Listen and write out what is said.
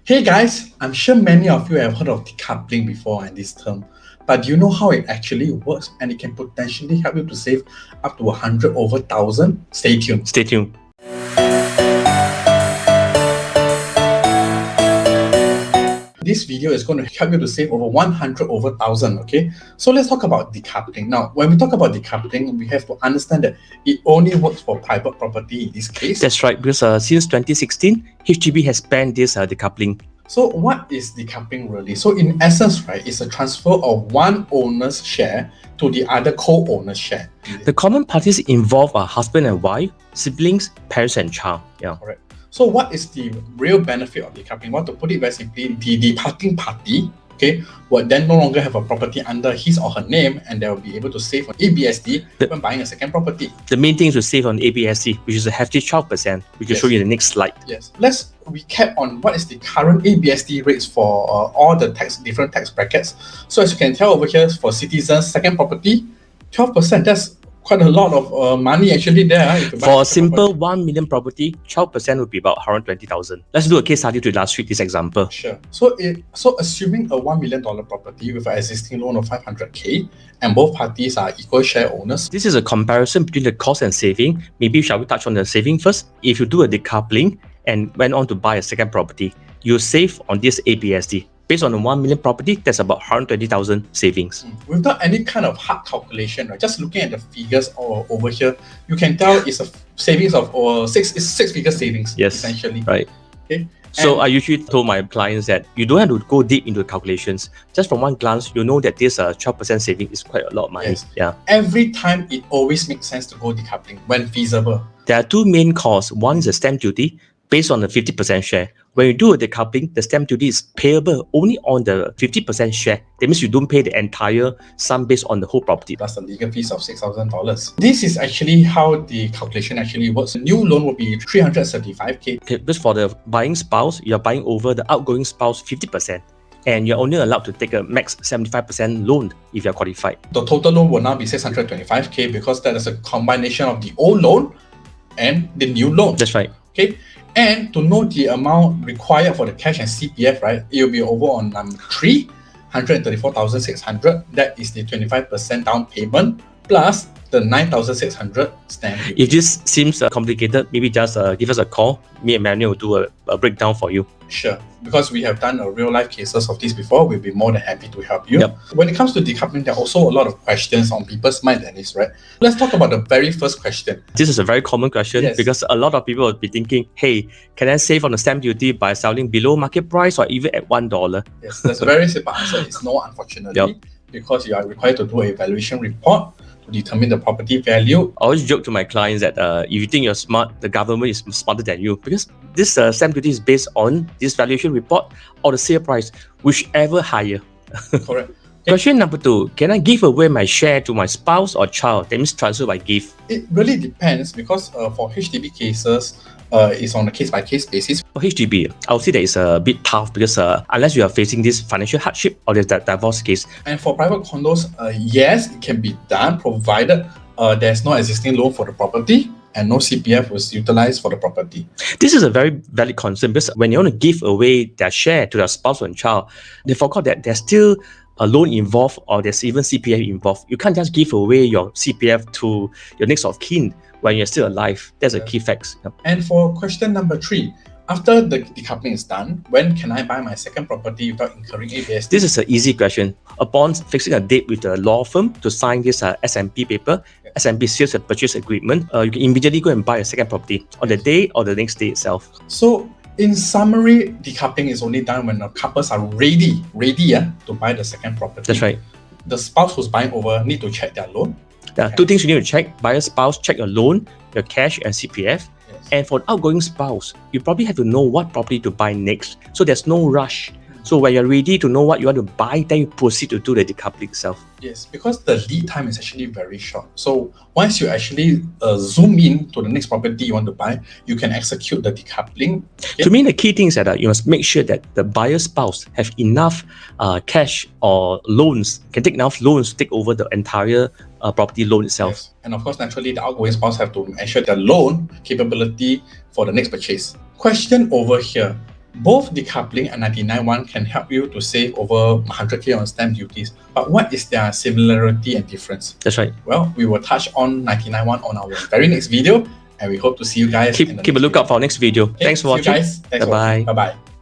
Hey guys, I'm sure many of you have heard of decoupling before and this term, but do you know how it actually works and it can potentially help you to save up to 100 over 1,000? Stay tuned. Stay tuned. This video is going to help you to save over 100 over 1,000, okay? So let's talk about decoupling. Now, when we talk about decoupling, we have to understand that it only works for private property in this case. That's right, because since 2016, HDB has banned this decoupling. So what is decoupling really? So in essence, right, it's a transfer of one owner's share to the other co-owner's share. The common parties involved are husband and wife, siblings, parents and child. Yeah. Correct. So what is the real benefit of decoupling? Want to put it very simply, the departing party, okay, will then no longer have a property under his or her name, and they will be able to save on ABSD when buying a second property. The main thing is to save on ABSD, which is a hefty 12%, which will show you in the next slide. Yes. Let's recap on what is the current ABSD rates for all the different tax brackets. So as you can tell over here, for citizens, second property, 12%. That's quite a lot of money actually there. For a simple 1 million property, 12% would be about 120,000. Let's do a case study to illustrate this example. Sure. So assuming a $1 million property with an existing loan of 500K and both parties are equal share owners. This is a comparison between the cost and saving. Maybe shall we touch on the saving first? If you do a decoupling and went on to buy a second property, you save on this ABSD. Based on the 1 million property, that's about 120,000 savings. Without any kind of hard calculation, right? Just looking at the figures over here, you can tell it's a savings of six-figure savings. Yes, essentially. Right. Okay. So I usually told my clients that you don't have to go deep into the calculations. Just from one glance, you know that this 12% saving is quite a lot of money. Yes. Yeah. Every time, it always makes sense to go decoupling when feasible. There are two main costs. One is the stamp duty, based on the 50% share. When you do a decoupling, the stamp duty is payable only on the 50% share. That means you don't pay the entire sum based on the whole property. Plus the legal fees of $6,000. This is actually how the calculation actually works. A new loan will be 335K. Okay, because for the buying spouse, you're buying over the outgoing spouse 50%. And you're only allowed to take a max 75% loan if you're qualified. The total loan will now be 625K because that is a combination of the old loan and the new loan. That's right. Okay. And to know the amount required for the cash and CPF, right, it will be over on number 3, 134,600. That is the 25% down payment plus the 9,600 stamp duty. If this seems complicated, maybe just give us a call. Me and Manuel will do a breakdown for you. Sure. Because we have done real life cases of this before, we'll be more than happy to help you. Yep. When it comes to decoupling, there are also a lot of questions on people's mind, Dennis, right? Let's talk about the very first question. This is a very common question. Yes. Because a lot of people will be thinking, hey, can I save on the stamp duty by selling below market price or even at $1? Yes, that's a very simple answer. It's no, unfortunately, Yep. because you are required to do a valuation report to determine the property value. I always joke to my clients that if you think you're smart, the government is smarter than you, because this stamp duty is based on this valuation report or the sale price, whichever higher. Correct. Question number 2, can I give away my share to my spouse or child? That means transfer by gift. It really depends because for HDB cases, it's on a case-by-case basis. For HDB, I would say that it's a bit tough because unless you are facing this financial hardship or there's that divorce case. And for private condos, yes, it can be done provided there's no existing loan for the property and no CPF was utilized for the property. This is a very valid concern because when you want to give away their share to their spouse and child, they forgot that there's still a loan involved or there's even CPF involved. You can't just give away your CPF to your next of kin when you're still alive. That's a key fact. Yep. And for question number 3, after the decoupling is done, when can I buy my second property without incurring ABSD? This is an easy question. Upon fixing a date with the law firm to sign this SMP paper, SMP sales and purchase agreement, you can immediately go and buy a second property on the day or the next day itself. So, in summary, decoupling is only done when the couples are ready to buy the second property. That's right. The spouse who's buying over need to check their loan. There are two things you need to check. Buyer spouse, check your loan, your cash and CPF. Yes. And for the outgoing spouse, you probably have to know what property to buy next. So there's no rush. So when you're ready to know what you want to buy, then you proceed to do the decoupling itself. Yes, because the lead time is actually very short. So once you actually zoom in to the next property you want to buy, you can execute the decoupling. Okay? To me, the key thing is that you must make sure that the buyer spouse have enough cash or loans, can take enough loans to take over the entire property loan itself. Yes. And of course, naturally, the outgoing spouse have to ensure their loan capability for the next purchase. Question over here. Both decoupling and 99.1 can help you to save over 100k on stamp duties. But what is their similarity and difference? That's right. Well, we will touch on 99.1 on our very next video, and we hope to see you guys. Keep a lookout for our next video. Okay, Thanks for see you watching. guys. Thanks for Bye-bye. watching. Bye-bye.